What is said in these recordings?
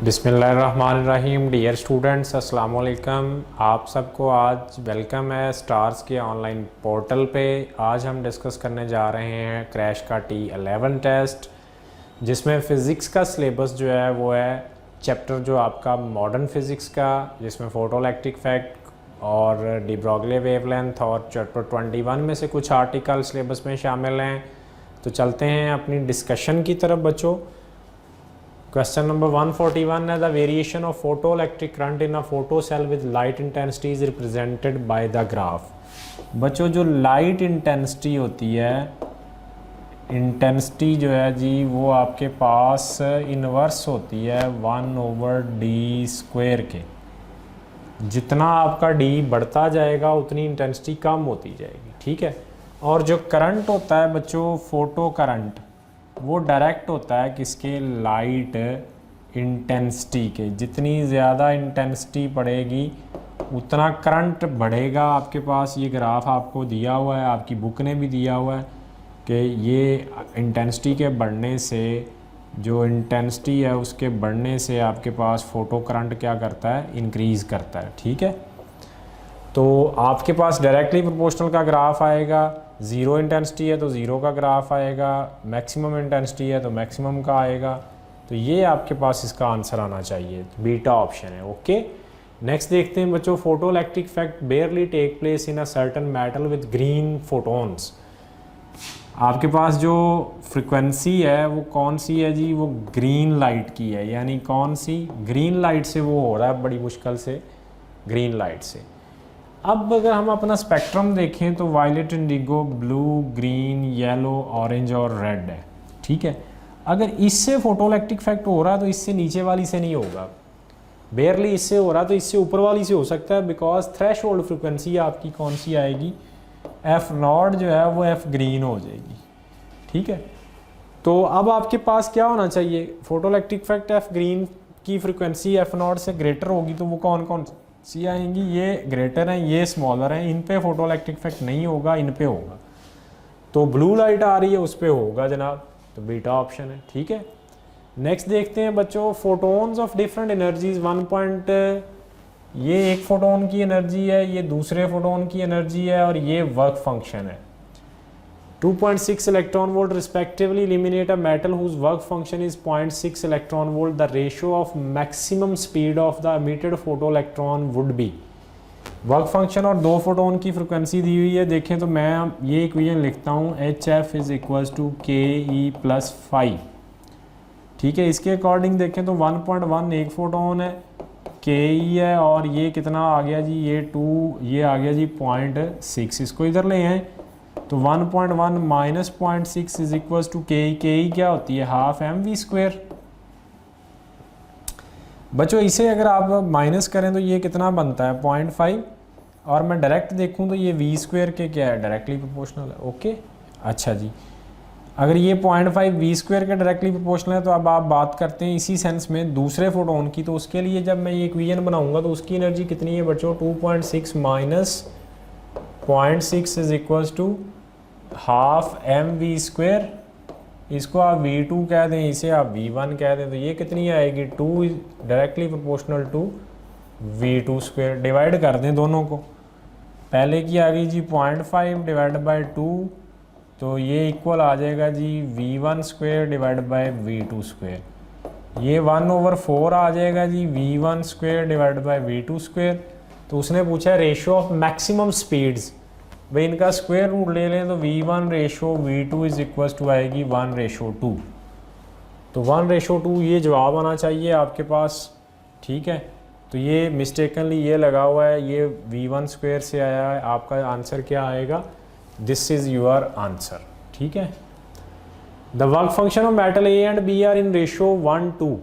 बिस्मिल्लाहिर्रहमानिर्रहीम। Dear students, अस्सलाम वालेकुम। आप सबको आज वेलकम है स्टार्स के ऑनलाइन पोर्टल पे। आज हम डिस्कस करने जा रहे हैं क्रैश का T11 टेस्ट, जिसमें फ़िज़िक्स का सिलेबस जो है वो है चैप्टर जो आपका मॉडर्न फ़िज़िक्स का, जिसमें फोटोइलेक्ट्रिक इफेक्ट और डी ब्रोगली वेवलेंथ और चैप्टर 21 में से कुछ आर्टिकल सिलेबस में शामिल हैं। तो चलते हैं अपनी डिस्कशन की तरफ बच्चों। क्वेश्चन नंबर 141 है the variation of photo electric current in a photo cell with light intensity is represented by the graph. बच्चों जो लाइट इंटेंसिटी होती है, इंटेंसिटी जो है जी वो आपके पास इनवर्स होती है 1/d² के। जितना आपका d बढ़ता जाएगा उतनी इंटेंसिटी कम होती जाएगी, ठीक है। और जो करंट होता है बच्चों, फोटो करंट, वो डायरेक्ट होता है किसके, लाइट इंटेंसिटी के। जितनी ज़्यादा इंटेंसिटी पड़ेगी उतना करंट बढ़ेगा। आपके पास ये ग्राफ आपको दिया हुआ है, आपकी बुक ने भी दिया हुआ है कि ये इंटेंसिटी के बढ़ने से, जो इंटेंसिटी है उसके बढ़ने से आपके पास फोटो करंट क्या करता है, इंक्रीज़ करता है, ठीक है। तो आपके पास डायरेक्टली प्रोपोर्शनल का ग्राफ आएगा। ज़ीरो इंटेंसिटी है तो ज़ीरो का ग्राफ आएगा, मैक्सिमम इंटेंसिटी है तो मैक्सिमम का आएगा। तो ये आपके पास इसका आंसर आना चाहिए, बीटा ऑप्शन है। ओके, नेक्स्ट देखते हैं बच्चों। Photo electric effect barely take place in a certain metal with green photons. आपके पास जो फ्रिक्वेंसी है वो कौन सी है जी, वो ग्रीन लाइट की है। यानी कौन सी, ग्रीन लाइट से वो हो रहा है, बड़ी मुश्किल से ग्रीन लाइट से। अब अगर हम अपना स्पेक्ट्रम देखें तो violet, indigo, blue, green, yellow, orange और रेड है, ठीक है। अगर इससे फोटो इलेक्ट्रिक इफेक्ट हो रहा है तो इससे नीचे वाली से नहीं होगा। बेयरली इससे हो रहा तो इससे ऊपर वाली से हो सकता है, बिकॉज थ्रेश होल्ड फ्रिक्वेंसी आपकी कौन सी आएगी, F0 जो है वो F ग्रीन हो जाएगी, ठीक है। तो अब आपके पास क्या होना चाहिए, photo electric effect F green की फ्रिक्वेंसी F0 से ग्रेटर होगी तो वो कौन कौन सी आएंगी, ये ग्रेटर हैं, ये स्मॉलर हैं, इन पे फोटो इलेक्ट्रिक इफेक्ट नहीं होगा, इन पे होगा। तो ब्लू लाइट आ रही है उस पे होगा जनाब, तो बीटा ऑप्शन है, ठीक है। नेक्स्ट देखते हैं बच्चों, फोटोन्स ऑफ डिफरेंट एनर्जीज 1. ये एक फोटोन की एनर्जी है, ये दूसरे फोटोन की एनर्जी है और ये वर्क फंक्शन है। 2.6 electron volt respectively illuminate a metal whose work function is 0.6 electron volt. The ratio of maximum speed of the emitted photo electron would be. Work function और दो फोटोन की frequency दी हुई है। देखें तो मैं ये इक्वेशन लिखता हूँ, HF is equal to KE+5, ठीक है। इसके अकॉर्डिंग देखें तो 1.1 एक फोटोन है, KE है, और ये कितना आ गया जी, ये 2, ये आ गया जी 0.6। इसको इधर ले आए तो 1.1 minus 0.6 is equal to KE। KE क्या होती है, हाफ mv²। बच्चों इसे अगर आप माइनस करें तो ये कितना बनता है, 0.5, और मैं डायरेक्ट देखूं तो ये v² के क्या है, डायरेक्टली प्रोपोर्शनल है। ओके, अच्छा जी, अगर ये 0.5 v² के डायरेक्टली प्रोपोर्शनल है तो अब आप बात करते हैं इसी सेंस में दूसरे फोटोन की। तो उसके लिए जब मैं ये इक्वेशन बनाऊंगा तो उसकी एनर्जी कितनी है बच्चों, 2.6 minus 0.6 is equal to half mv²। इसको आप v2 कह दें, इसे आप v1 कह दें, तो ये कितनी आएगी, 2 directly proportional to v2²। Divide कर दें दोनों को, पहले की आ गई जी 0.5 डिवाइड बाई 2, तो ये इक्वल आ जाएगा जी v1² डिवाइड बाई v2²। ये 1/4 आ जाएगा जी v1² डिवाइड बाई v2²। तो उसने पूछा रेशियो ऑफ मैक्सिमम स्पीड्स, भाई इनका स्क्वायर रूट ले लें तो v1 ratio v2 is equal to आएगी 1/2। तो 1/2 ये जवाब आना चाहिए आपके पास, ठीक है। तो ये मिस्टेकनली ये लगा हुआ है, ये v1² से आया है, आपका आंसर क्या आएगा, दिस इज योर आंसर, ठीक है। The work function of metal A and B are in ratio 1:2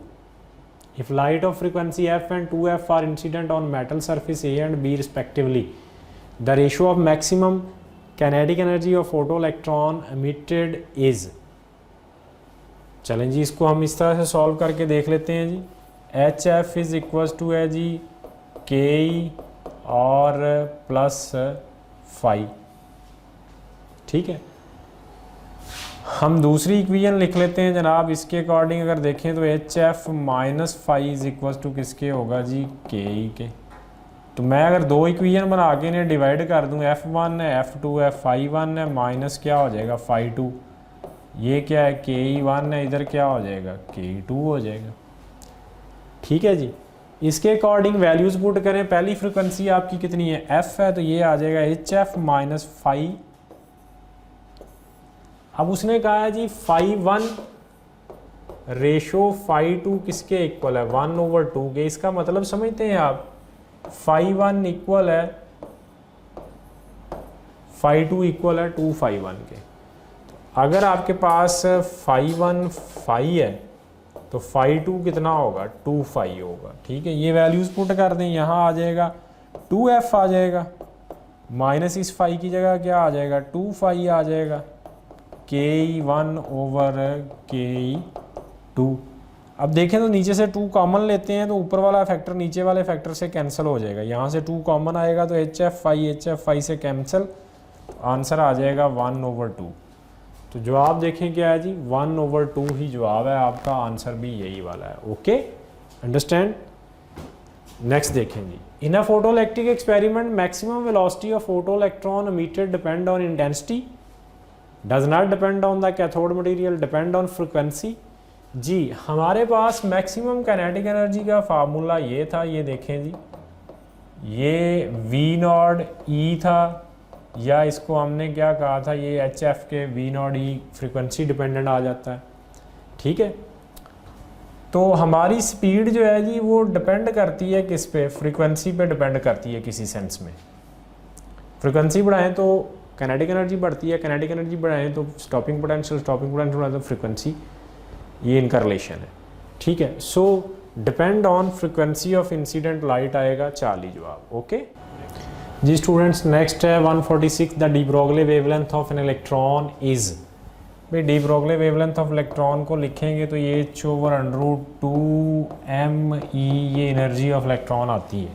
if light of frequency F and 2F are incident on metal surface A and B respectively. The ratio of maximum kinetic energy of photoelectron emitted is। चलें जी, इसको हम इस तरह से solve करके देख लेते हैं जी। HF इज इक्वल टू है जी KE और प्लस 5, ठीक है। हम दूसरी इक्वेशन लिख लेते हैं जनाब। इसके अकॉर्डिंग अगर देखें तो H F minus phi is equal to किसके होगा जी, के ई के। तो मैं अगर दो इक्वेशन बना के इन्हें डिवाइड कर दूँ, एफ वन है एफ टू है, फाई वन है माइनस क्या हो जाएगा फाई टू, ये क्या है के ई वन है, इधर क्या हो जाएगा के ई टू हो जाएगा। ठीक है जी। इसके अकॉर्डिंग वैल्यूज़ पुट करें। पहली फ्रिक्वेंसी आपकी कितनी है, एफ है, तो ये आ जाएगा एच एफ माइनस फाई। अब उसने कहा है जी phi one ratio phi two किसके इक्वल है, 1/2 के। इसका मतलब समझते हैं आप, फाई वन इक्वल है फाई टू इक्वल है 2 फाई वन के। अगर आपके पास फाई वन फाई है तो फाई टू कितना होगा, 2 फाई होगा। ठीक है, ये वैल्यूज़ पुट कर दें, यहाँ आ जाएगा 2f आ जाएगा, माइनस इस फाई की जगह क्या आ जाएगा 2 फाई आ जाएगा, के ई वन ओवर के ई टू। अब देखें तो नीचे से 2 कॉमन लेते हैं तो ऊपर वाला फैक्टर नीचे वाले फैक्टर से कैंसिल हो जाएगा, यहाँ से 2 कॉमन आएगा तो एच एफ फाई से कैंसिल, आंसर आ जाएगा 1/2। तो जवाब देखें क्या है जी, 1/2 ही जवाब है आपका, आंसर भी यही वाला है। Okay, understand. नेक्स्ट देखें जी, in a photoelectric experiment maximum velocity of photo electron emitted depend on intensity, does not depend on the cathode material, depend on frequency. जी हमारे पास मैक्सिमम काइनेटिक एनर्जी का फार्मूला ये था, ये देखें जी, ये वी नॉट ई था, या इसको हमने क्या कहा था, ये H F K V naught E frequency dependent आ जाता है। ठीक है, तो हमारी स्पीड जो है जी वो डिपेंड करती है किस पे, फ्रीक्वेंसी पे डिपेंड करती है किसी सेंस में। फ्रीक्वेंसी बढ़ाएं तो काइनेटिक एनर्जी बढ़ती है, काइनेटिक एनर्जी बढ़ाएं तो स्टॉपिंग पोटेंशियल बढ़ाएं तो फ्रीक्वेंसी, ये इनका रिलेशन है। ठीक है, so depend on frequency of incident light आएगा 40 जवाब। ओके जी स्टूडेंट्स, नेक्स्ट है 146, the de Broglie wavelength of an electron is. भाई de Broglie wavelength of electron को लिखेंगे तो ये h/√2m e ये एनर्जी ऑफ इलेक्ट्रॉन आती है।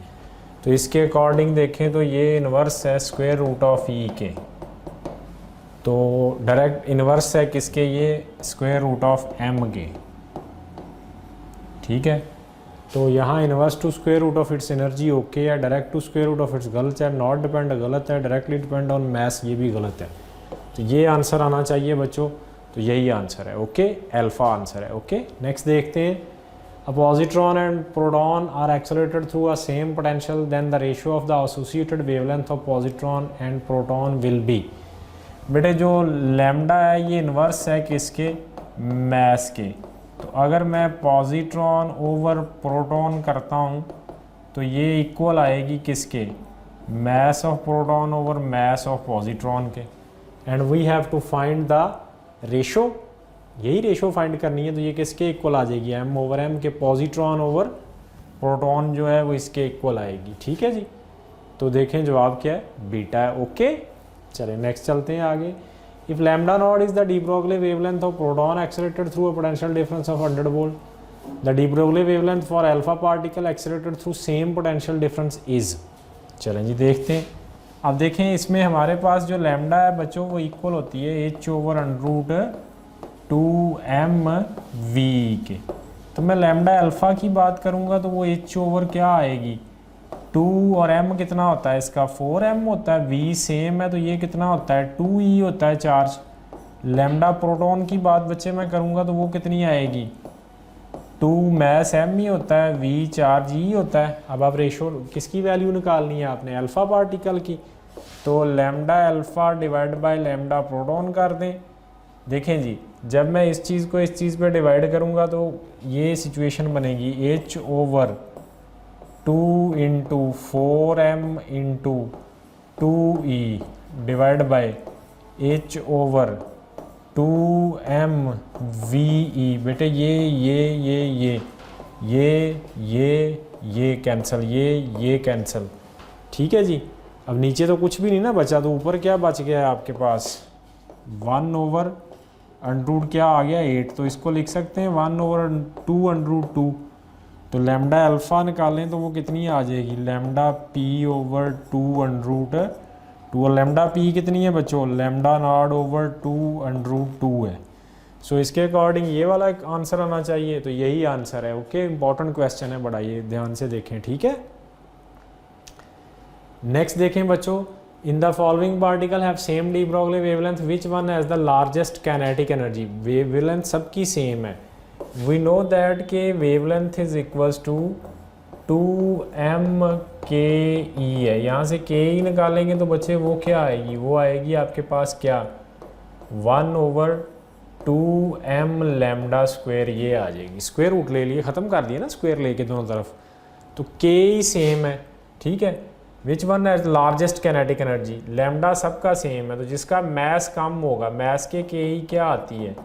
तो इसके अकॉर्डिंग देखें तो ये इन्वर्स है स्क्वायर रूट ऑफ ई के, तो डायरेक्ट इन्वर्स है किसके, ये स्क्वायर रूट ऑफ m के। ठीक है, तो यहाँ inverse to square root of its energy okay है, direct to square root of its गलत है, नॉट डिपेंड गलत है, डायरेक्टली डिपेंड ऑन मैस ये भी गलत है। तो ये आंसर आना चाहिए बच्चों, तो यही आंसर है। ओके, अल्फा आंसर है। ओके, नेक्स्ट देखते हैं, a positron and proton are accelerated through a same potential, then the ratio of the associated wavelength of positron and proton will be. बेटे जो लैम्डा है ये इन्वर्स है किसके, मैस के। तो अगर मैं पॉजिट्रॉन ओवर प्रोटॉन करता हूँ तो ये इक्वल आएगी किसके, mass of proton over mass of positron के। And we have to find the ratio, यही रेशो फाइंड करनी है, तो ये किसके इक्वल आ जाएगी, m/m के, पॉजिट्रॉन ओवर प्रोटॉन जो है वो इसके इक्वल आएगी। ठीक है जी, तो देखें जवाब क्या है, बीटा है। ओके, चलें नेक्स्ट चलते हैं आगे। If lambda naught is the de Broglie wavelength of proton accelerated through a potential difference of 100 volt, the de Broglie wavelength for alpha particle accelerated through same potential difference is। चलें जी देखते हैं। अब देखें इसमें हमारे पास जो लैम्डा है बच्चों वो इक्वल होती है h/√2mv के। तो मैं लैम्डा अल्फा की बात करूँगा तो वो h ओवर क्या आएगी, 2 और m कितना होता है इसका, 4m होता है, v सेम है तो ये कितना होता है 2e होता है चार्ज। लैम्डा प्रोटॉन की बात बच्चे मैं करूँगा तो वो कितनी आएगी, 2 मैस m ही होता है, v चार्ज e होता है। अब आप रेशो किसकी वैल्यू निकालनी है आपने, अल्फ़ा पार्टिकल की, तो lambda alpha divide by lambda proton कर दें। देखें जी, जब मैं इस चीज़ को इस चीज़ पे डिवाइड करूँगा तो ये सिचुएशन बनेगी h/2 into 4m into 2e divide by h/2mve। बेटे ये कैंसिल, ये कैंसिल। ठीक है जी, अब नीचे तो कुछ भी नहीं ना बचा, तो ऊपर क्या बच गया है आपके पास, 1/√2 क्या आ गया 8, तो इसको लिख सकते हैं 1/2√2। तो लैम्डा अल्फ़ा निकालें तो वो कितनी आ जाएगी, लैम्डा p/2√2 2 और लेमडा पी कितनी है बच्चों, लेमडा नॉट ओवर 2√2 है। सो इसके अकॉर्डिंग ये वाला एक आंसर आना चाहिए, तो यही आंसर है। ओके, इंपॉर्टेंट क्वेश्चन है बड़ा, ये ध्यान से देखें, ठीक है। नेक्स्ट देखें बच्चों, in the following particle have same de Broglie wavelength, which one has the largest kinetic energy. Wavelength सबकी सेम है। वी नो दैट के wavelength is equals to 2m/ke है। यहाँ से के ई निकालेंगे तो बच्चे वो क्या आएगी, वो आएगी आपके पास क्या 1/2m लैम्डा स्क्वायर, ये आ जाएगी। स्क्वायर रूट ले लिए, ख़त्म कर दिए ना स्क्वायर लेके दोनों तरफ, तो के ही सेम है, ठीक है। विच वन है लार्जेस्ट कैनेटिक एनर्जी, लैम्डा सबका सेम है, तो जिसका मैस कम होगा, मैस के ही क्या आती है,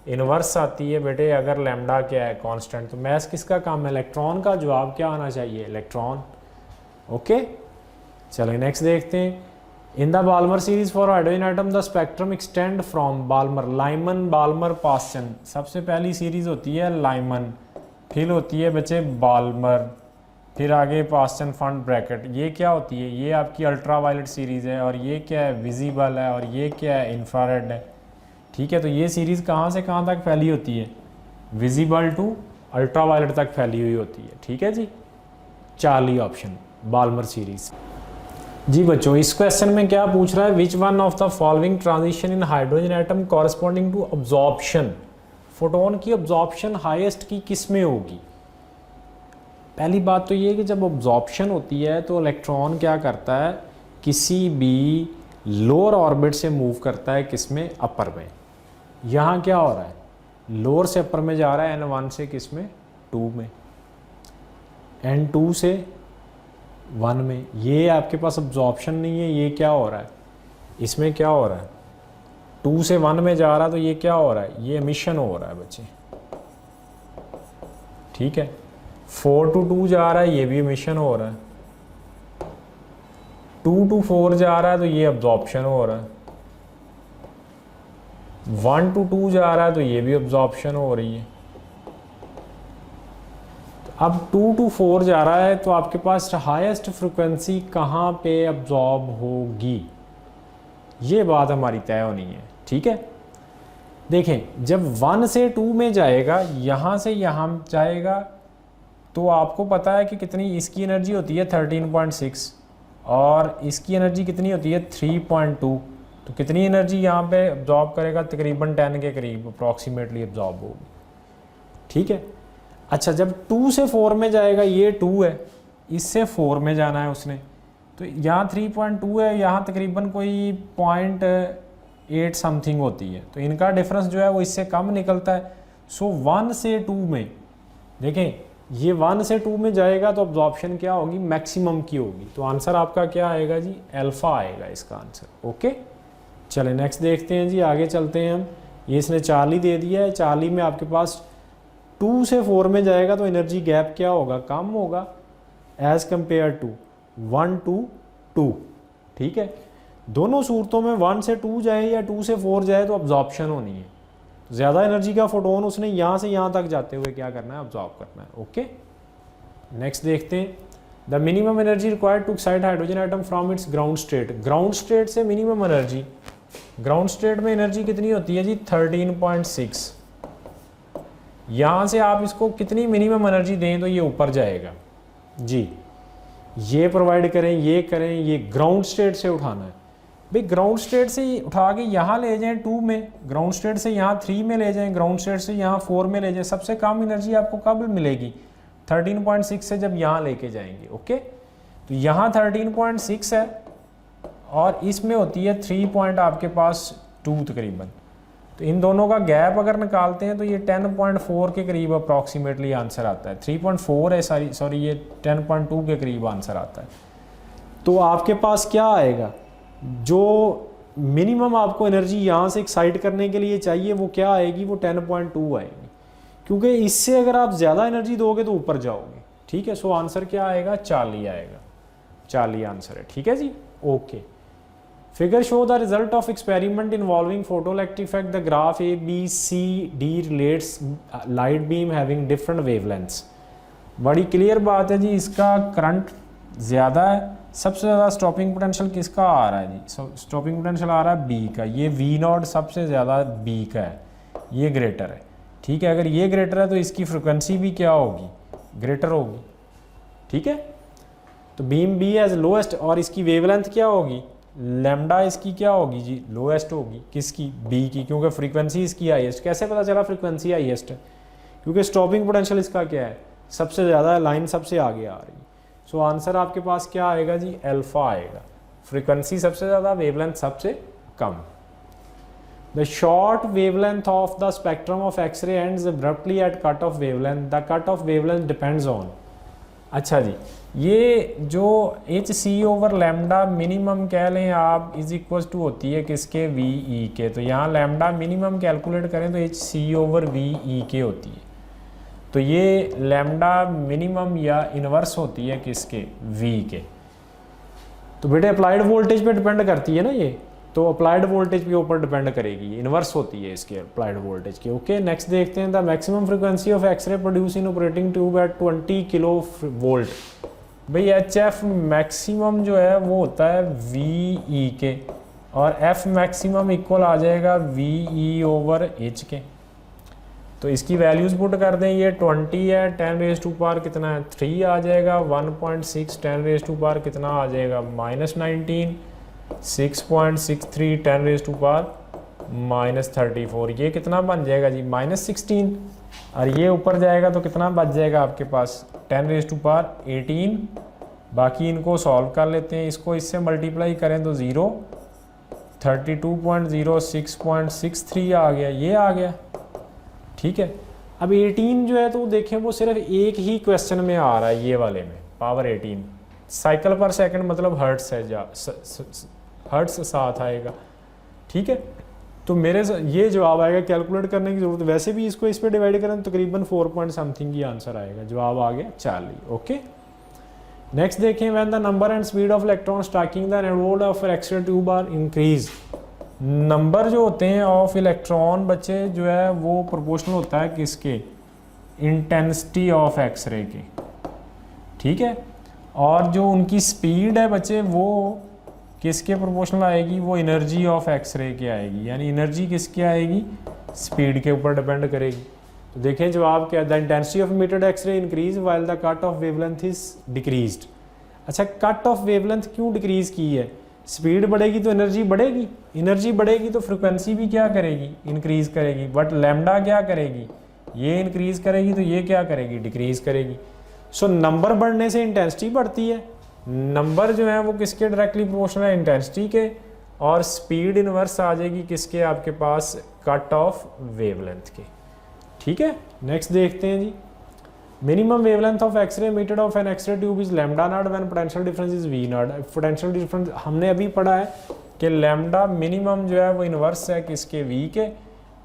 इनवर्स आती है बेटे। अगर लैम्डा क्या है कांस्टेंट, तो मैस किसका कम है, इलेक्ट्रॉन का। जवाब क्या आना चाहिए, इलेक्ट्रॉन। ओके, चलिए नेक्स्ट देखते हैं। In the Balmer series for hydrogen atom the spectrum extend from Balmer, Lyman, Balmer, Paschen. सबसे पहली सीरीज होती है लाइमन, फिर होती है बच्चे बाल्मर, फिर आगे पास्चन फंड ब्रैकेट। ये क्या होती है, ये आपकी अल्ट्रा वायलेट सीरीज़ है, और ये क्या है विजिबल है, और ये क्या है इंफ्रारेड है, ठीक है। तो ये सीरीज़ कहाँ से कहाँ तक फैली होती है, विजिबल टू अल्ट्रा वायलेट तक फैली हुई होती है, ठीक है जी। Charlie option Balmer series. जी बच्चों, इस क्वेश्चन में क्या पूछ रहा है, which one of the following transition in hydrogen atom corresponding to absorption, photon की अब्जॉर्प्शन हाईएस्ट की किस में होगी। पहली बात तो ये कि जब अब्जॉर्प्शन होती है तो इलेक्ट्रॉन क्या करता है, किसी भी लोअर ऑर्बिट से मूव करता है, किस में, अपर में। यहाँ क्या हो रहा है, लोअर से अपर में जा रहा है, n1 से किस में, 2 में, n2 से 1 में। ये आपके पास अब्जॉर्प्शन नहीं है, ये क्या हो रहा है, इसमें क्या हो रहा है, 2 से 1 में जा रहा है, तो ये क्या हो रहा है, ये एमिशन हो रहा है बच्चे, ठीक है। 4 to 2 जा रहा है, ये भी एमिशन हो रहा है। 2 to 4 जा रहा है, तो ये अब्जॉर्प्शन हो रहा है। 1 to 2 जा रहा है, तो ये भी अब्जॉर्प्शन हो रही है। अब 2 to 4 जा रहा है, तो आपके पास हाईएस्ट फ्रिक्वेंसी कहाँ पे अब्जॉर्ब होगी, ये बात हमारी तय होनी है, ठीक है। देखें, जब 1 से 2 में जाएगा, यहाँ से यहाँ जाएगा, तो आपको पता है कि कितनी इसकी एनर्जी होती है 13.6, और इसकी एनर्जी कितनी होती है 3.2। तो कितनी एनर्जी यहाँ पे अब्जॉर्ब करेगा, तकरीबन 10 के करीब अप्रॉक्सीमेटली अब्जॉर्ब होगी, ठीक है। अच्छा, जब 2 से 4 में जाएगा, ये 2 है, इससे 4 में जाना है उसने, तो यहाँ 3.2 है, यहाँ तकरीबन कोई 0.8 समथिंग होती है, तो इनका डिफरेंस जो है वो इससे कम निकलता है। सो 1 से 2 में देखें, ये 1 से 2 में जाएगा, तो अब्जॉर्प्शन क्या होगी, मैक्सिमम की होगी। तो आंसर आपका क्या आएगा जी, अल्फा आएगा इसका आंसर। ओके, चले नेक्स्ट देखते हैं जी, आगे चलते हैं हम। ये इसने 40 दे दिया है, 40 में आपके पास 2 से 4 में जाएगा, तो एनर्जी गैप क्या होगा, कम होगा एज कंपेयर टू 1 to 2, ठीक है। दोनों सूरतों में 1 से 2 जाए या 2 से 4 जाए, तो अब्जॉर्प्शन होनी है। ज़्यादा एनर्जी का फोटोन उसने यहाँ से यहाँ तक जाते हुए क्या करना है, अब्जॉर्ब करना है। ओके, नेक्स्ट देखते हैं। The minimum energy required to excite hydrogen atom from its ground state, ground state से मिनिमम एनर्जी, ग्राउंड स्टेट में एनर्जी कितनी होती है जी 13.6। यहाँ से आप इसको कितनी मिनिमम एनर्जी दें तो ये ऊपर जाएगा जी, ये प्रोवाइड करें, ये करें, ये ग्राउंड स्टेट से उठाना है भाई। ग्राउंड स्टेट से उठा के यहाँ ले जाएं 2 में, ग्राउंड स्टेट से यहाँ 3 में ले जाएं, ग्राउंड स्टेट से यहाँ 4 में ले जाएं। सबसे कम एनर्जी आपको कब मिलेगी, 13.6 से जब यहाँ लेके जाएंगे। ओके, तो यहाँ 13.6 है और इसमें होती है 3 पॉइंट आपके पास 2 तकरीबन। तो इन दोनों का गैप अगर निकालते हैं तो ये 10.4 के करीब अप्रॉक्सीमेटली आंसर आता है। 3.4 है, सॉरी ये 10.2 के करीब आंसर आता है। तो आपके पास क्या आएगा, जो मिनिमम आपको एनर्जी यहाँ से एक्साइट करने के लिए चाहिए वो क्या आएगी, वो 10.2 आएगी, क्योंकि इससे अगर आप ज़्यादा एनर्जी दोगे तो ऊपर जाओगे। ठीक है, सो आंसर क्या आएगा, 40 आएगा, 40 आंसर है। ठीक है जी, okay. Figure show the result of experiment involving photoelectric effect. The graph A, B, C, D relates light beam having different wavelengths. बड़ी क्लियर बात है जी, इसका करंट ज़्यादा है, सबसे ज़्यादा स्टॉपिंग पोटेंशियल किसका आ रहा है जी? स्टॉपिंग पोटेंशियल आ रहा है बी का, ये वी नॉट सबसे ज़्यादा बी का है, ये ग्रेटर है, ठीक है। अगर ये ग्रेटर है तो इसकी फ्रिक्वेंसी भी क्या होगी? ग्रेटर होगी, ठीक है। तो बीम बी एज लोएस्ट, और इसकी वेवलेंथ क्या होगी? लैम्डा इसकी क्या होगी जी? लोएस्ट होगी, किसकी? बी की, क्योंकि फ्रीक्वेंसी इसकी हाईएस्ट। कैसे पता चला फ्रीक्वेंसी हाईएस्ट है? क्योंकि स्टॉपिंग पोटेंशियल इसका क्या है? सबसे ज़्यादा, लाइन सबसे आगे आ रही है। सो आंसर आपके पास क्या आएगा जी? अल्फा आएगा। फ्रीक्वेंसी सबसे ज़्यादा, वेवलेंथ सबसे कम। The short wavelength of the spectrum of X-ray ends abruptly at cut off wavelength, the cut off wavelength depends on. अच्छा जी, ये जो H C over lambda minimum कह लें आप, इज इक्वल टू होती है किसके? वी ई के। तो यहाँ लैम्डा मिनिमम कैलकुलेट करें तो H C over V E के होती है। तो ये लैम्डा मिनिमम या इनवर्स होती है किसके? वी के। तो बेटे अप्लाइड वोल्टेज पे डिपेंड करती है ना ये, तो अप्लाइड वोल्टेज के ऊपर डिपेंड करेगी, इनवर्स होती है इसके अप्लाइड वोल्टेज के। ओके, नेक्स्ट देखते हैं। The maximum frequency of X-ray produce in operating tube at 20 kilo volt. भाई एच एफ मैक्सिमम जो है वो होता है वी ई के, और एफ मैक्सिमम इक्वल आ जाएगा वी ई ओवर एच के। तो इसकी वैल्यूज पुट कर दें, ये 20 है, 10 रेज टू पावर कितना है? 3 आ जाएगा, 1.6 10 रेज टू पावर कितना आ जाएगा? -19, 6.63 10 रेज टू पावर -34। ये कितना बन जाएगा जी? -16। और ये ऊपर जाएगा तो कितना बच जाएगा आपके पास? 10 रेज टू पावर 18। बाकी इनको सॉल्व कर लेते हैं, इसको इससे मल्टीप्लाई करें तो 0, 32.0 6.63 आ गया, ये आ गया, ठीक है। अब 18 जो है तो देखें वो सिर्फ एक ही क्वेश्चन में आ रहा है, ये वाले में पावर 18। साइकिल पर सेकंड मतलब हर्ट्स है, हर्ट्स साथ आएगा, ठीक है। तो मेरे ये जवाब आएगा, कैलकुलेट करने की जरूरत, वैसे भी इसको इस पर डिवाइड करें तो तकरीबन 4 पॉइंट समथिंग की आंसर आएगा। जवाब आ गया 40। ओके, नेक्स्ट देखें। When the number and speed of electron striking the anode of X-ray tube are increase. Number जो होते हैं ऑफ इलेक्ट्रॉन बच्चे जो है वो प्रोपोर्शनल होता है किसके? इंटेंसिटी ऑफ एक्सरे के, ठीक है। और जो उनकी स्पीड है बच्चे वो किसके प्रोपोर्शनल आएगी? वो एनर्जी ऑफ एक्सरे के आएगी, यानी एनर्जी किसकी आएगी? स्पीड के ऊपर डिपेंड करेगी। तो देखें जवाब क्या है? The intensity of emitted X-ray increase while the cut off wavelength is decreased. अच्छा, कट ऑफ वेवलेंथ क्यों डिक्रीज की है? स्पीड बढ़ेगी तो एनर्जी बढ़ेगी, एनर्जी बढ़ेगी तो फ्रिक्वेंसी भी क्या करेगी? इंक्रीज करेगी। बट लैम्डा क्या करेगी? ये इंक्रीज करेगी तो ये क्या करेगी? डिक्रीज करेगी। सो नंबर बढ़ने से इंटेंसिटी बढ़ती है, नंबर जो है वो किसके डायरेक्टली प्रोपोर्शनल है? इंटेंसिटी के। और स्पीड इनवर्स आ जाएगी किसके? आपके पास कट ऑफ वेवलेंथ के, ठीक है। नेक्स्ट देखते हैं जी। Minimum wavelength of X-ray emitted of an X-ray tube is lambda naught when potential difference is V naught. Potential difference हमने अभी पढ़ा है कि लैम्डा मिनिमम जो है वो इनवर्स है किसके? वी के।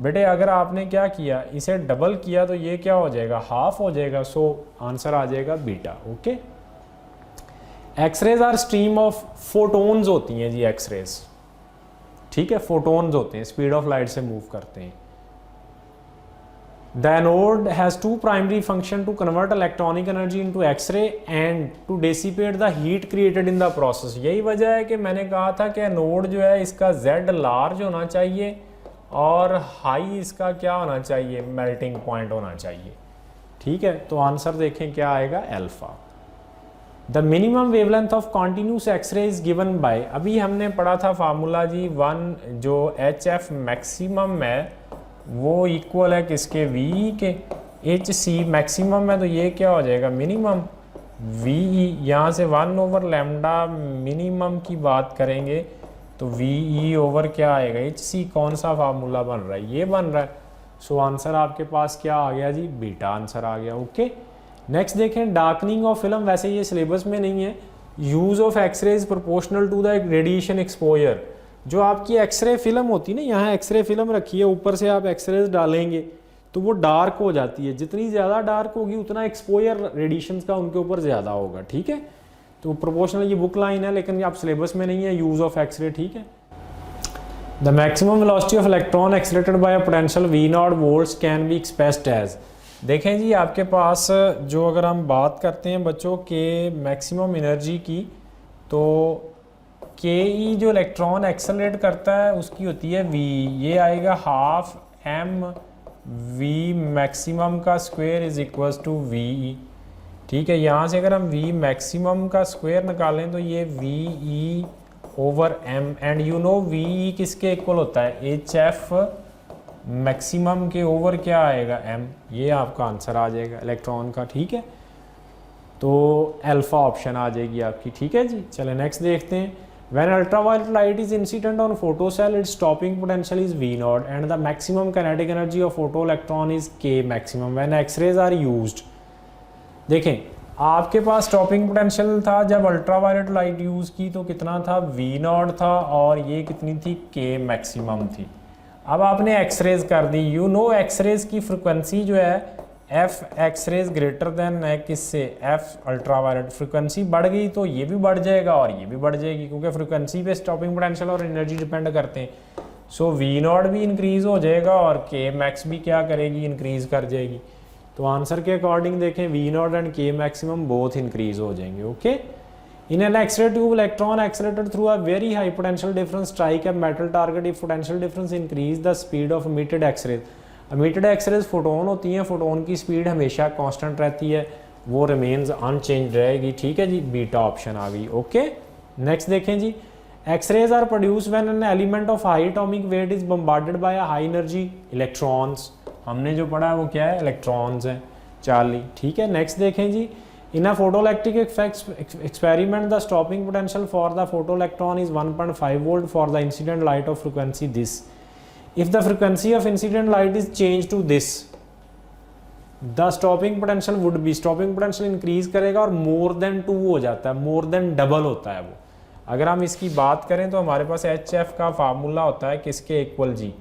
बेटे अगर आपने क्या किया, इसे डबल किया तो ये क्या हो जाएगा? हाफ हो जाएगा। सो आंसर आ जाएगा beta. Okay, X-rays are stream of photons होती हैं जी, एक्सरेज, ठीक है, फोटोन्स होते हैं, स्पीड ऑफ लाइट से मूव करते हैं। The anode has two primary functions to convert electronic energy into X-ray and to dissipate the heat created in the process। यही वजह है कि मैंने कहा था कि एनोड जो है इसका Z लार्ज होना चाहिए और हाई इसका क्या होना चाहिए? मेल्टिंग पॉइंट होना चाहिए, ठीक है। तो आंसर देखें क्या आएगा? Alpha. The minimum wavelength of continuous X-ray is given by, अभी हमने पढ़ा था फार्मूला जी, 1 जो HF मैक्सिमम है वो इक्वल है किसके? वी के। एच सी मैक्सिमम है तो ये क्या हो जाएगा? मिनिमम। वी ई, यहाँ से 1 ओवर लैम्डा मिनिमम की बात करेंगे तो वी ई ओवर क्या आएगा? H C. कौन सा फार्मूला बन रहा है? ये बन रहा है। सो आंसर आपके पास क्या आ गया जी? बीटा आंसर आ गया। ओके, नेक्स्ट देखें। डार्कनिंग ऑफ फिल्म, वैसे ये सिलेबस में नहीं है। Use of X-ray is proportional to the radiation exposure. जो आपकी एक्सरे फिल्म होती है ना, यहाँ एक्सरे फिल्म रखी है, ऊपर से आप एक्सरेज डालेंगे तो वो डार्क हो जाती है। जितनी ज़्यादा डार्क होगी उतना एक्सपोजर रेडिएशन का उनके ऊपर ज़्यादा होगा, ठीक है। तो प्रोपोर्शनल ये बुक लाइन है, लेकिन आप सिलेबस में नहीं है यूज़ ऑफ एक्सरे, ठीक है। The maximum velocity of electron accelerated by a potential V0 volts can be expressed as. देखें जी, आपके पास जो अगर हम बात करते हैं बच्चों के मैक्सिमम एनर्जी की, तो के ई जो इलेक्ट्रॉन एक्सेलरेट करता है उसकी होती है वी, ये आएगा हाफ एम वी मैक्सिमम का square is equals to V. ठीक है, यहाँ से अगर हम वी मैक्सिमम का स्क्वायर निकालें तो ये V E over M, and you know V E किसके इक्वल होता है, एच एफ मैक्सिमम के ओवर क्या आएगा, एम। ये आपका आंसर आ जाएगा इलेक्ट्रॉन का। ठीक है, तो अल्फा ऑप्शन आ जाएगी आपकी। ठीक है जी, चले नेक्स्ट देखते हैं। When ultraviolet light is incident on photocell, its stopping potential is V naught and the maximum kinetic energy of photoelectron is K maximum when X-rays are used। देखें, आपके पास स्टॉपिंग पोटेंशियल था जब अल्ट्रावायलेट लाइट यूज़ की तो कितना था, V not था, और ये कितनी थी, K मैक्सिमम थी। अब आपने एक्सरेज कर दी, यू नो एक्सरेज की फ्रिक्वेंसी जो है एफ एक्सरेज ग्रेटर देन है किससे, एफ अल्ट्रावायलेट। फ्रिक्वेंसी बढ़ गई तो ये भी बढ़ जाएगा और ये भी बढ़ जाएगी, क्योंकि फ्रिक्वेंसी पे स्टॉपिंग पोटेंशियल और एनर्जी डिपेंड करते हैं। सो वी नॉट भी इंक्रीज हो जाएगा और के मैक्स भी क्या करेगी, इंक्रीज कर जाएगी। तो आंसर के अकॉर्डिंग देखें V naught and K maximum both increase हो जाएंगे। Okay, in an X-ray tube electron accelerated through a very high potential difference strike a metal target if potential difference increase the speed of emitted X-rays. Emitted X-rays photon होती हैं, photon की speed हमेशा constant रहती है, वो remains unchange रहेगी। ठीक है जी, बीटा ऑप्शन आ गई। ओके, नेक्स्ट देखें जी, X-rays are produce when an element of high atomic weight is bombarded by a high energy electrons. हमने जो पढ़ा है वो क्या है, इलेक्ट्रॉन्स हैं, चार्ली। ठीक है, नेक्स्ट देखें जी, in a photoelectric experiment the stopping potential for the photoelectron is 1.5 volt for the incident light of frequency this. If the frequency of incident light is changed to this, the stopping potential would be, stopping potential increase करेगा और more than 2 हो जाता है, more than double होता है वो। अगर हम इसकी बात करें तो हमारे पास एच एफ का फार्मूला होता है किसके इक्वल जी,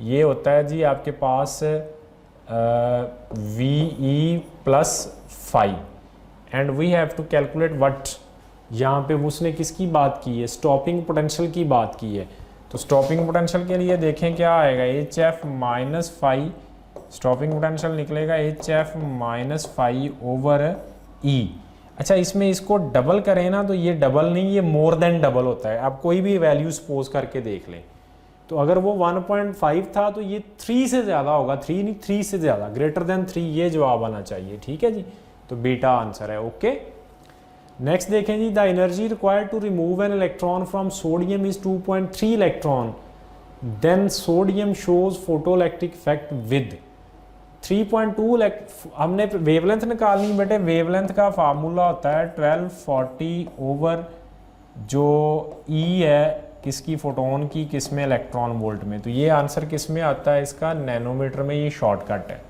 ये होता है जी आपके पास V E plus 5 and we have to calculate what. यहाँ पे उसने किसकी बात की है, स्टॉपिंग पोटेंशियल की बात की है। तो स्टॉपिंग पोटेंशियल के लिए देखें क्या आएगा, H F minus 5, stopping potential निकलेगा एच एफ माइनस 5 ओवर ई। अच्छा, इसमें इसको डबल करें ना तो ये डबल नहीं, ये मोर देन डबल होता है। आप कोई भी वैल्यू सपोज करके देख लें, तो अगर वो 1.5 था तो ये 3 से ज़्यादा होगा, 3 नहीं 3 से ज़्यादा, ग्रेटर देन 3, ये जवाब आना चाहिए। ठीक है जी, तो बीटा आंसर है। ओके, नेक्स्ट देखें जी, the energy required to remove an electron from sodium is 2.3 electron, then sodium shows photoelectric effect with 3.2। हमने वेवलेंथ निकालनी बेटे, वेवलेंथ का फार्मूला होता है 1240 ओवर जो ई है किसकी, फोटोन की, किस में, इलेक्ट्रॉन वोल्ट में। तो ये आंसर किस में आता है इसका, नैनोमीटर में। ये शॉर्टकट है।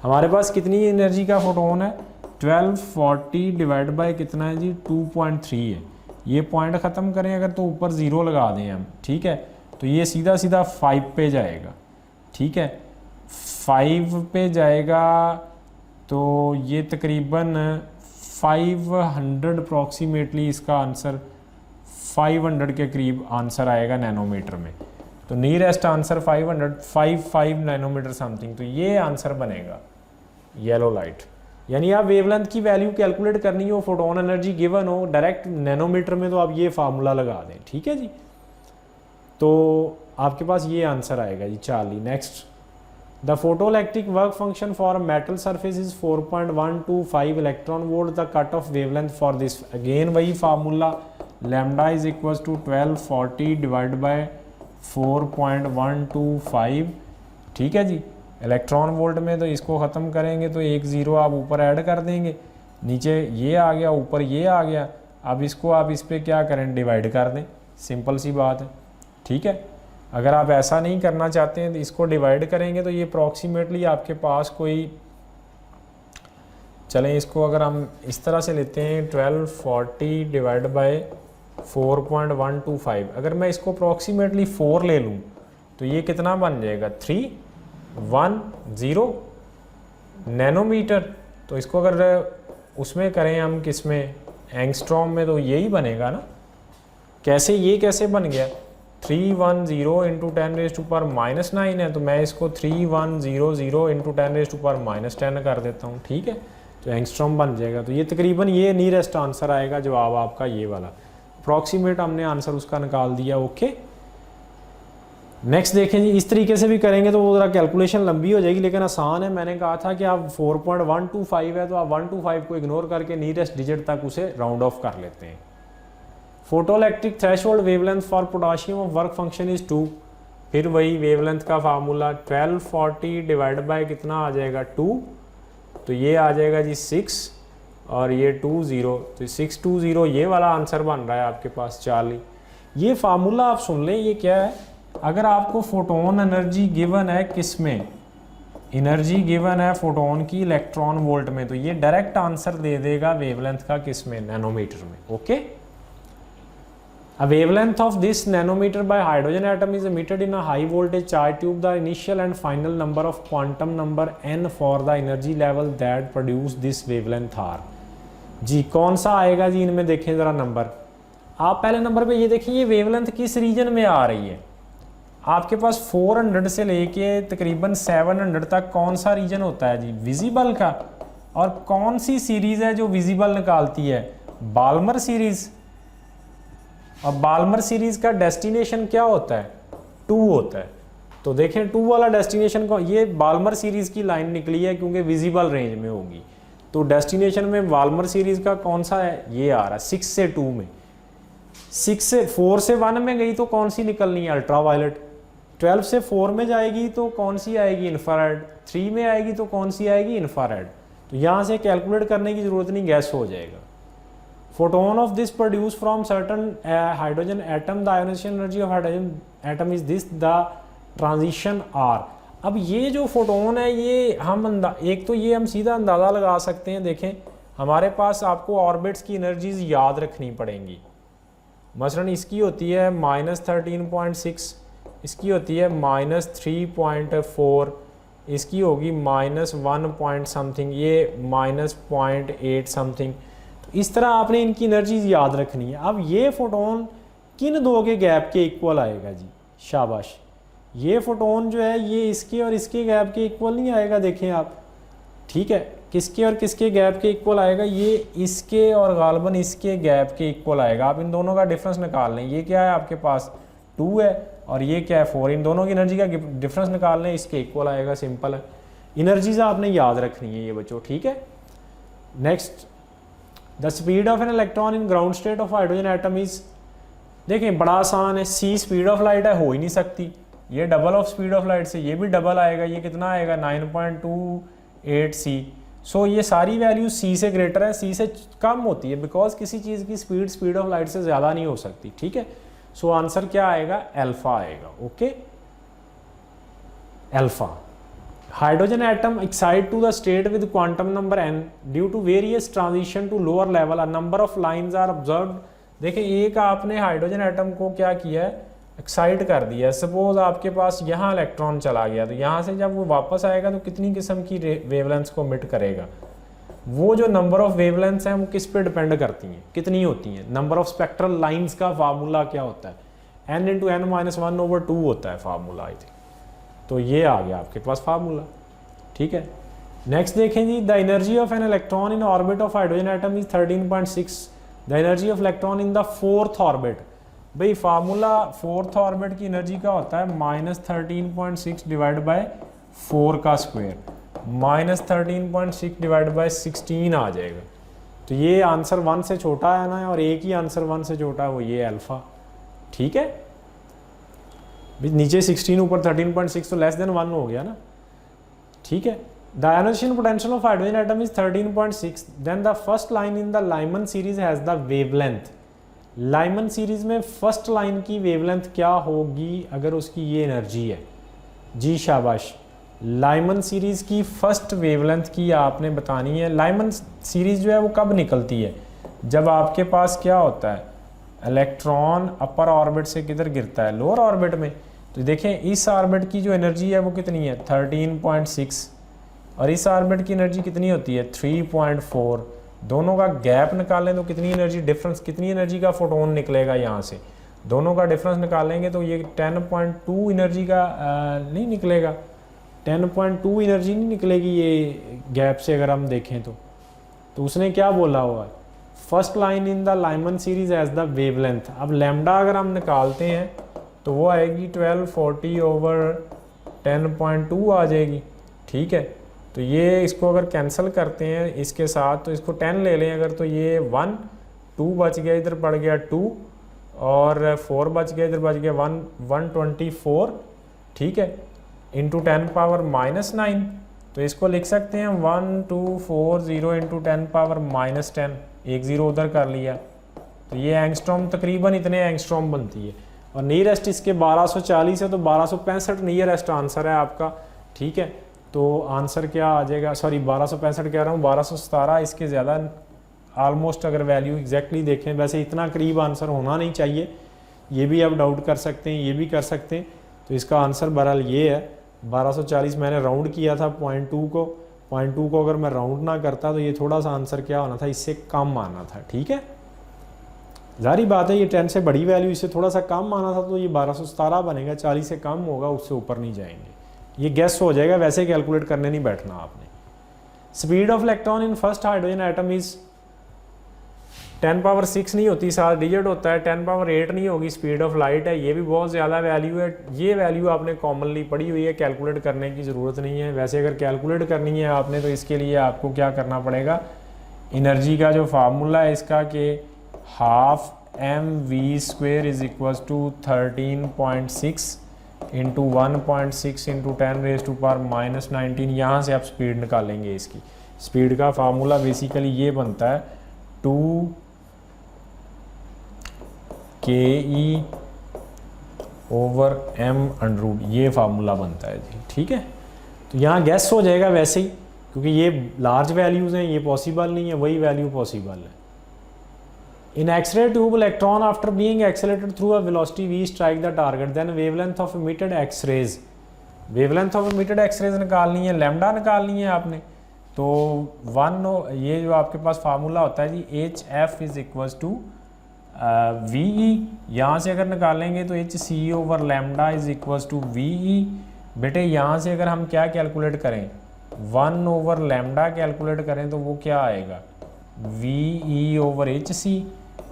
हमारे पास कितनी एनर्जी का फोटोन है, 1240 डिवाइड बाय कितना है जी, 2.3 है। ये पॉइंट ख़त्म करें अगर तो ऊपर 0 लगा दें हम। ठीक है, तो ये सीधा सीधा 5 पे जाएगा। ठीक है, 5 पे जाएगा तो ये तकरीबन 500 अप्रॉक्सीमेटली इसका आंसर 500 के करीब आंसर आएगा नैनोमीटर में। तो नियरेस्ट आंसर 555 नैनोमीटर समथिंग। तो ये आंसर बनेगा येलो लाइट। यानी आप वेवलेंथ की वैल्यू कैलकुलेट करनी हो, फोटोन एनर्जी गिवन हो डायरेक्ट नैनोमीटर में, तो आप ये फार्मूला लगा दें। ठीक है जी, तो आपके पास ये आंसर आएगा जी, Charlie. Next, the photoelectric work function for metal surface is 4.125 electron volt, the cut off wavelength for this. Again वही formula, lambda is equal to 1240 divide by 4.125। ठीक है जी, इलेक्ट्रॉन वोल्ट में तो इसको ख़त्म करेंगे तो 1 0 आप ऊपर ऐड कर देंगे, नीचे ये आ गया, ऊपर ये आ गया। अब इसको आप इस पर क्या करें, डिवाइड कर दें, सिंपल सी बात है। ठीक है, अगर आप ऐसा नहीं करना चाहते हैं तो इसको डिवाइड करेंगे तो ये अप्रॉक्सीमेटली आपके पास कोई, चलें इसको अगर हम इस तरह से लेते हैं 1240 डिवाइड बाय 4.125, अगर मैं इसको अप्रॉक्सीमेटली 4 ले लूँ तो ये कितना बन जाएगा, 310 नैनोमीटर। तो इसको अगर उसमें करें हम किस में, एंगस्ट्रॉम में, तो यही बनेगा ना। कैसे, ये कैसे बन गया, 310 इंटू 10⁻⁻9 है, तो मैं इसको 3100 इंटू 10⁻⁻10 कर देता हूँ, ठीक है, तो एंगस्ट्रॉम बन जाएगा। तो ये तकरीबन ये नियरेस्ट आंसर आएगा, जवाब आपका ये वाला, अप्रॉक्सीमेट हमने आंसर उसका निकाल दिया। ओके, नेक्स्ट देखें जी, इस तरीके से भी करेंगे तो वो ज़रा कैलकुलेशन लंबी हो जाएगी, लेकिन आसान है। मैंने कहा था कि आप 4.125 है तो आप 125 को इग्नोर करके नियरेस्ट डिजिट तक उसे राउंड ऑफ कर लेते हैं। Photoelectric threshold wavelength for potassium of work function is 2, फिर वही वेवलेंथ का फार्मूला 1240 डिवाइड बाय कितना आ जाएगा 2, तो ये आ जाएगा जी 6 और ये 20, तो 620 ये वाला आंसर बन रहा है आपके पास 40। ये फार्मूला आप सुन लें, ये क्या है, अगर आपको फोटोन एनर्जी गिवन है किस में, एनर्जी गिवन है फोटोन की इलेक्ट्रॉन वोल्ट में, तो ये डायरेक्ट आंसर दे देगा वेवलेंथ का किस में, नैनोमीटर में। Okay, A wavelength of this nanometer by hydrogen atom is emitted in a high voltage charge tube. The initial and final number of quantum number n for the energy level that produce this wavelength are। जी कौन सा आएगा जी इनमें, देखें ज़रा number. आप पहले number पे ये देखिए, ये वेवलेंथ किस रीजन में आ रही है। आपके पास 400 से लेके तकरीबन 700 तक कौन सा रीजन होता है जी, विजिबल का। और कौन सी सीरीज़ है जो विजिबल निकालती है, बाल्मर सीरीज़। और बाल्मर सीरीज़ का डेस्टिनेशन क्या होता है, 2 होता है। तो देखें 2 वाला डेस्टिनेशन को, ये बाल्मर सीरीज़ की लाइन निकली है क्योंकि विजिबल रेंज में होगी, तो डेस्टिनेशन में बाल्मर सीरीज़ का कौन सा है, ये आ रहा है 6 से 2 में। 4 से 1 में गई तो कौन सी निकलनी है, अल्ट्रा वायलेट। 12 से 4 में जाएगी तो कौन सी आएगी, इंफ्रारेड। 3 में आएगी तो कौन सी आएगी, इंफ्रारेड। तो यहाँ से कैलकुलेट करने की ज़रूरत नहीं, गैस हो जाएगा। Photon of this produced from certain hydrogen atom, the ionization energy of hydrogen atom is this, the transition R। अब ये जो फोटोन है ये हम एक तो ये हम सीधा अंदाज़ा लगा सकते हैं। देखें हमारे पास आपको ऑर्बिट्स की एनर्जीज याद रखनी पड़ेंगी। मसलन इसकी होती है -13.6, इसकी होती है -3.4, इसकी होगी -1 पॉइंट समथिंग, ये -0.8 समथिंग। इस तरह आपने इनकी एनर्जीज याद रखनी है। अब ये फोटोन किन दो के गैप के इक्वल आएगा जी, शाबाश। ये फोटोन जो है ये इसके और इसके गैप के इक्वल नहीं आएगा, देखें आप, ठीक है, किसके और किसके गैप के इक्वल आएगा, ये इसके और गालबन इसके गैप के इक्वल आएगा। आप इन दोनों का डिफरेंस निकाल लें, ये क्या है आपके पास 2 है और ये क्या है 4, इन दोनों की एनर्जी का डिफरेंस निकाल लें, इसके इक्वल आएगा, सिंपल है। एनर्जीज आपने याद रखनी है ये बच्चों, ठीक है। Next, the speed of an electron in ground state of hydrogen atom is, देखें बड़ा आसान है, c स्पीड ऑफ लाइट है, हो ही नहीं सकती। ये double of speed of light से ये भी डबल आएगा, ये कितना आएगा 9.28 c। सो ये सारी वैल्यू c से ग्रेटर है, c से कम होती है, बिकॉज किसी चीज़ की स्पीड ऑफ लाइट से ज़्यादा नहीं हो सकती, ठीक है। सो आंसर क्या आएगा, अल्फा आएगा। Okay, alpha. Hydrogen atom excite to the state with quantum number n due to various transition to lower level, a number of lines are observed। देखें एक आपने हाइड्रोजन एटम को क्या किया है, एक्साइट कर दिया है। सपोज आपके पास यहाँ इलेक्ट्रॉन चला गया, तो यहाँ से जब वो वापस आएगा तो कितनी किस्म की वेवलेंथ्स को मिट करेगा। वो जो नंबर ऑफ वेवलेंथ्स हैं वो किस पे डिपेंड करती हैं, कितनी होती हैं। नंबर ऑफ स्पेक्ट्रल लाइन्स का फार्मूला क्या होता है, n × n-1/2 होता है फार्मूला, आई थिंक। तो ये आ गया आपके पास फार्मूला, ठीक है। नेक्स्ट देखें जी, the energy of an electron in orbit of hydrogen atom is 13.6, the energy of electron in the 4th orbit. भाई फार्मूला 4th ऑर्बिट की एनर्जी का होता है -13.6 डिवाइड बाय 4 का स्क्वायर, -13.6 डिवाइड बाय 16 आ जाएगा। तो ये आंसर 1 से छोटा है ना, और एक ही आंसर 1 से छोटा है, वो ये अल्फा, ठीक है। नीचे 16 ऊपर 13.6 तो लेस देन 1 हो गया ना, ठीक है। The ionisation potential of hydrogen atom is 13.6, then the first line in the Lyman series has the wavelength. Lyman series में फर्स्ट लाइन की वेवलेंथ क्या होगी अगर उसकी ये एनर्जी है जी, शाबाश। लाइमन सीरीज की फर्स्ट वेवलेंथ की आपने बतानी है। लाइमन सीरीज जो है वो कब निकलती है, जब आपके पास क्या होता है, इलेक्ट्रॉन अपर ऑर्बिट से किधर गिरता है, लोअर ऑर्बिट में। तो देखें इस ऑर्बिट की जो एनर्जी है वो कितनी है 13.6, और इस ऑर्बिट की एनर्जी कितनी होती है 3.4। दोनों का गैप निकालें तो कितनी एनर्जी डिफरेंस, कितनी एनर्जी का फोटोन निकलेगा यहाँ से, दोनों का डिफरेंस निकालेंगे तो ये 10.2 एनर्जी का नहीं निकलेगा, 10.2 एनर्जी नहीं निकलेगी ये गैप से अगर हम देखें तो उसने क्या बोला हुआ है, first line in the Lyman series as the wavelength. अब लैम्डा अगर हम निकालते हैं तो वो आएगी 1240 ओवर 10.2 आ जाएगी, ठीक है। तो ये इसको अगर कैंसिल करते हैं इसके साथ तो इसको 10 ले लें अगर, तो ये 1 2 बच गया, इधर पड़ गया 2 और 4 बच गया, इधर बच गया 124, ठीक है, इंटू 10 पावर -9। तो इसको लिख सकते हैं 1240 इंटू 10 पावर -10, एक ज़ीरो उधर कर लिया। तो ये एंगस्ट्रॉम तकरीबन इतने एंगस्ट्रॉम बनती है और नियरेस्ट इसके 1240 है, तो 1265 नियरेस्ट आंसर है आपका, ठीक है। तो आंसर क्या आ जाएगा, सॉरी 1265 कह रहा हूँ, 1217 इसके ज़्यादा आलमोस्ट अगर वैल्यू एग्जैक्टली देखें, वैसे इतना करीब आंसर होना नहीं चाहिए, ये भी आप डाउट कर सकते हैं, ये भी कर सकते हैं। तो इसका आंसर बहरहाल ये है 1240। मैंने राउंड किया था 0.2 को अगर मैं राउंड ना करता तो ये थोड़ा सा आंसर क्या होना था, इससे कम आना था, ठीक है। जारी बात है ये 10 से बड़ी वैल्यू, इससे थोड़ा सा कम आना था तो ये 1217 बनेगा, 40 से कम होगा उससे ऊपर नहीं जाएंगे, ये गेस हो जाएगा, वैसे कैलकुलेट करने नहीं बैठना आपने। Speed of electron in first hydrogen atom is 10 power 6 नहीं होती, 7 डिजिट होता है, 10 पावर 8 नहीं होगी, स्पीड ऑफ लाइट है, ये भी बहुत ज़्यादा वैल्यू है। ये वैल्यू आपने कॉमनली पढ़ी हुई है, कैलकुलेट करने की ज़रूरत नहीं है। वैसे अगर कैलकुलेट करनी है आपने तो इसके लिए आपको क्या करना पड़ेगा, एनर्जी का जो फार्मूला है इसका कि half mv² is equals to 13.6 into 1.6 into 10⁻⁻19। यहाँ से आप स्पीड निकालेंगे, इसकी स्पीड का फार्मूला बेसिकली ये बनता है 2 KE ओवर m√, ये फार्मूला बनता है जी, ठीक है। तो यहाँ गैस हो जाएगा वैसे ही, क्योंकि ये लार्ज वैल्यूज़ हैं, ये पॉसिबल नहीं है, वही वैल्यू पॉसिबल है। In X-ray tube electron after being accelerated through a velocity v strike the target, then wavelength of emitted X-rays, wavelength of emitted X-rays निकालनी है, लैम्डा निकालनी है आपने। तो 1 ये जो आपके पास फार्मूला होता है जी HF is equals to VE, यहाँ से अगर निकालेंगे तो HC over lambda is equals to VE। बेटे यहाँ से अगर हम क्या कैलकुलेट करें, 1 ओवर लैम्डा कैलकुलेट करें तो वो क्या आएगा, VE ओवर HC,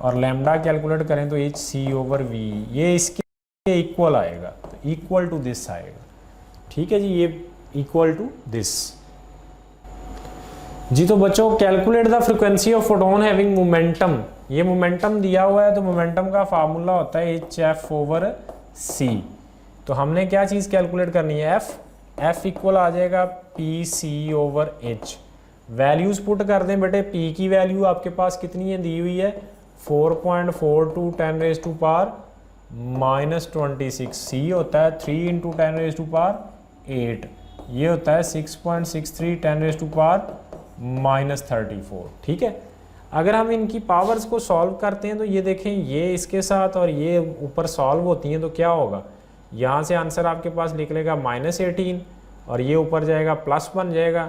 और लैम्डा कैलकुलेट करें तो HC ओवर VE, ये इसके इक्वल आएगा, तो इक्वल टू दिस आएगा, ठीक है जी, ये इक्वल टू दिस जी। तो बच्चों calculate the frequency of photon having momentum, ये मोमेंटम दिया हुआ है तो मोमेंटम का फार्मूला होता है HF ओवर C। तो हमने क्या चीज़ कैलकुलेट करनी है, F इक्वल आ जाएगा PC over H। Values put कर दें बेटे, P की वैल्यू आपके पास कितनी है दी हुई है 4.42 10⁻⁻26, C होता है 3 इंटू 10⁻8, ये होता है 6.63 10⁻⁻34, ठीक है। अगर हम इनकी पावर्स को सॉल्व करते हैं तो ये देखें, ये इसके साथ और ये ऊपर सॉल्व होती हैं तो क्या होगा, यहाँ से आंसर आपके पास निकलेगा -18 और ये ऊपर जाएगा प्लस बन जाएगा,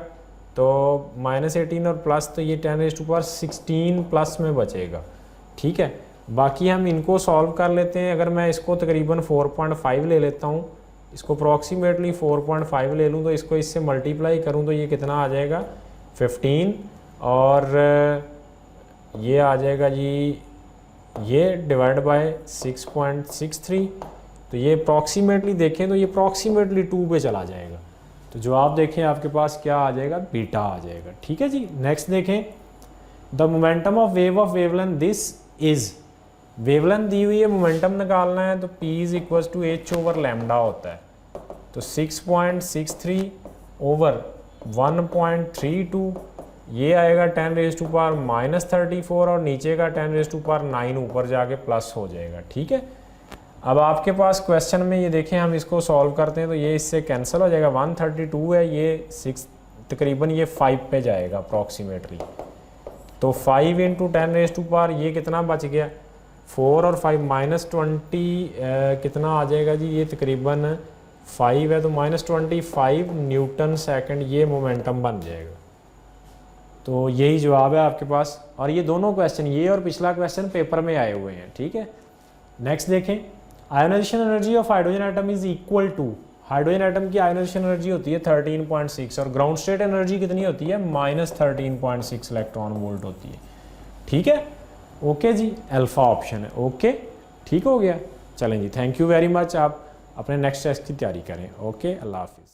तो -18 और प्लस, तो ये 10⁻16 प्लस में बचेगा, ठीक है। बाकी हम इनको सॉल्व कर लेते हैं। अगर मैं इसको तकरीबन 4.5 ले लेता हूँ, इसको अप्रॉक्सीमेटली 4.5 ले लूँ तो इसको इससे मल्टीप्लाई करूँ तो ये कितना आ जाएगा 15, और ये आ जाएगा जी, ये डिवाइड बाय 6.63, तो ये अप्रॉक्सीमेटली देखें तो ये अप्रॉक्सीमेटली 2 पे चला जाएगा। तो जो आप देखें आपके पास क्या आ जाएगा, बीटा आ जाएगा, ठीक है जी। नेक्स्ट देखें, the momentum of wavelength this is, wavelength दी हुई है, मोमेंटम निकालना है तो P is equals to H over lambda होता है, तो 6.63 ओवर 1.32, ये आएगा 10⁻⁻34 और नीचे का 10⁻9 ऊपर जाके प्लस हो जाएगा, ठीक है। अब आपके पास क्वेश्चन में ये देखें, हम इसको सॉल्व करते हैं तो ये इससे कैंसिल हो जाएगा, 132 है, ये 6 तकरीबन ये 5 पे जाएगा अप्रॉक्सीमेटली, तो 5 इंटू 10⁻, ये कितना बच गया 4 और 5 -20 कितना आ जाएगा जी, ये तकरीबन 5 है तो -25 न्यूटन सेकंड ये मोमेंटम बन जाएगा। तो यही जवाब है आपके पास। और ये दोनों क्वेश्चन, ये और पिछला क्वेश्चन पेपर में आए हुए हैं, ठीक है। नेक्स्ट देखें, ionisation energy of hydrogen atom is equal to, hydrogen atom की आयोनाइजेशन एनर्जी होती है 13.6 और ग्राउंड स्टेट एनर्जी कितनी होती है -13.6 इलेक्ट्रॉन वोल्ट होती है। ठीक है, ओके जी, अल्फा ऑप्शन है। ओके, ठीक हो गया। चलें जी, थैंक यू वेरी मच। आप अपने नेक्स्ट टेस्ट की तैयारी करें। ओके, अल्लाह हाफिज़।